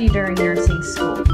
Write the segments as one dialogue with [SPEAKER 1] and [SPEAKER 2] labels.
[SPEAKER 1] study during nursing school.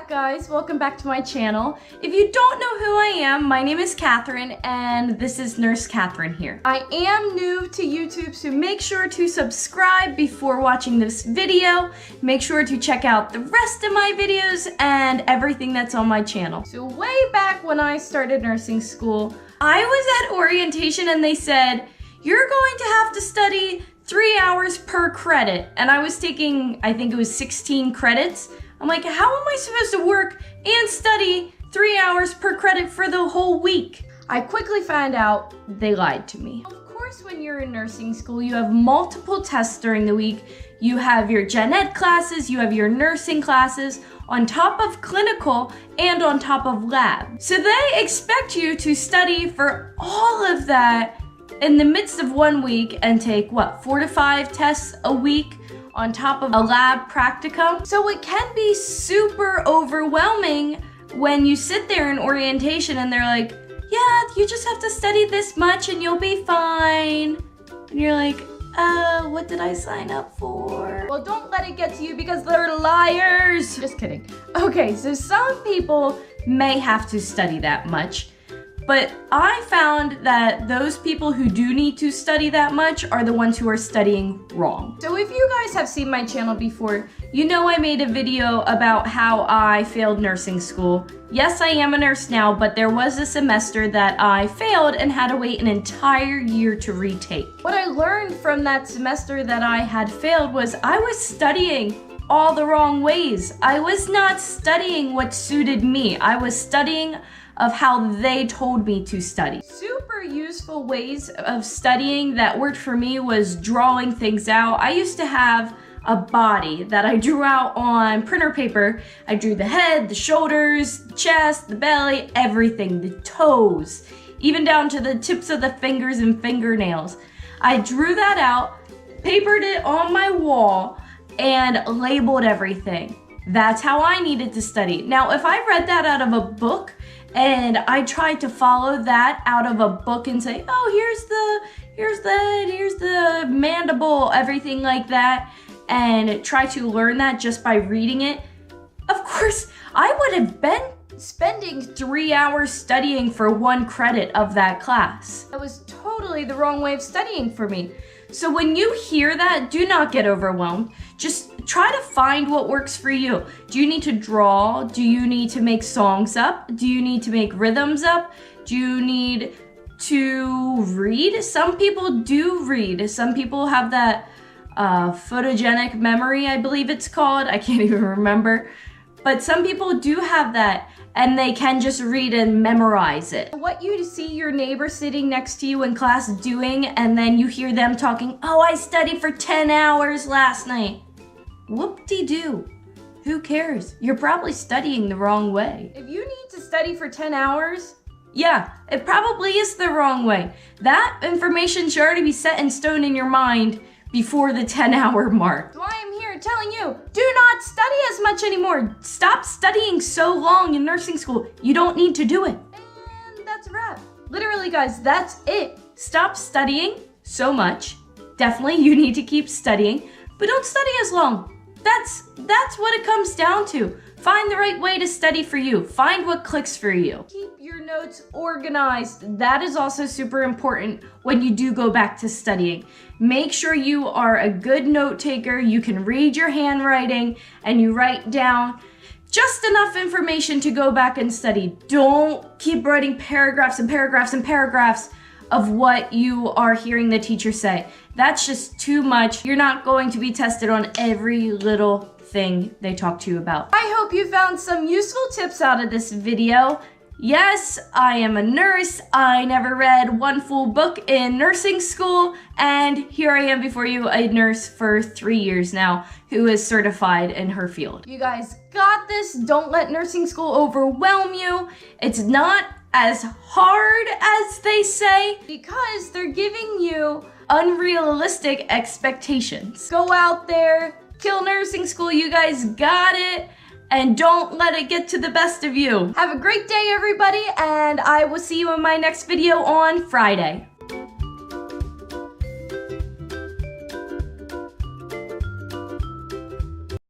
[SPEAKER 1] Guys, welcome back to my channel. If you don't know who I am, my name is Catherine and this is Nurse Catherine here. I am new to YouTube, so make sure to subscribe before watching this video. Make sure to check out the rest of my videos and everything that's on my channel. So way back when I started nursing school, I was at orientation and they said, you're going to have to study 3 hours per credit. And I was taking, I think it was 16 credits. I'm like, how am I supposed to work and study 3 hours per credit for the whole week? I quickly found out they lied to me. Of course, when you're in nursing school, you have multiple tests during the week. You have your gen ed classes, you have your nursing classes, on top of clinical and on top of lab. So they expect you to study for all of that in the midst of 1 week and take, what, 4 to 5 tests a week? On top of a lab practicum. So it can be super overwhelming when you sit there in orientation and they're like, yeah, you just have to study this much and you'll be fine. And you're like, what did I sign up for? Well, don't let it get to you because they're liars. Just kidding. Okay, so some people may have to study that much. But I found that those people who do need to study that much are the ones who are studying wrong. So if you guys have seen my channel before, you know I made a video about how I failed nursing school. Yes, I am a nurse now, but there was a semester that I failed and had to wait an entire year to retake. What I learned from that semester that I had failed was I was studying all the wrong ways. I was not studying what suited me. I was studying of how they told me to study. Super useful ways of studying that worked for me was drawing things out. I used to have a body that I drew out on printer paper. I drew the head, the shoulders, the chest, the belly, everything, the toes, even down to the tips of the fingers and fingernails. I drew that out, papered it on my wall, and labeled everything. That's how I needed to study. Now, if I read that out of a book, and I tried to follow that out of a book and say, oh, here's the mandible, everything like that, and try to learn that just by reading it. Of course, I would have been spending 3 hours studying for 1 credit of that class. That was totally the wrong way of studying for me. So when you hear that, do not get overwhelmed. Just try to find what works for you. Do you need to draw? Do you need to make songs up? Do you need to make rhythms up? Do you need to read? Some people do read. Some people have that photogenic memory, I believe it's called. I can't even remember. But some people do have that, and they can just read and memorize it. What you see your neighbor sitting next to you in class doing, and then you hear them talking, oh, I studied for 10 hours last night. Whoop-de-doo. Who cares? You're probably studying the wrong way. If you need to study for 10 hours, yeah, it probably is the wrong way. That information should already be set in stone in your mind before the 10-hour mark. So I am here telling you, do not study as much anymore. Stop studying so long in nursing school. You don't need to do it. And that's a wrap. Literally, guys, that's it. Stop studying so much. Definitely, you need to keep studying, but don't study as long. That's what it comes down to. Find the right way to study for you. Find what clicks for you. Keep your notes organized. That is also super important when you do go back to studying. Make sure you are a good note taker. You can read your handwriting and you write down just enough information to go back and study. Don't keep writing paragraphs and paragraphs and paragraphs of what you are hearing the teacher say. That's just too much. You're not going to be tested on every little thing they talk to you about. I hope you found some useful tips out of this video. Yes, I am a nurse. I never read 1 full book in nursing school, and here I am before you, a nurse for 3 years now who is certified in her field. You guys got this. Don't let nursing school overwhelm you. It's not as hard as they say because they're giving you unrealistic expectations. Go out there, kill nursing school. You guys got it. And don't let it get to the best of you. Have a great day, everybody, and I will see you in my next video on Friday.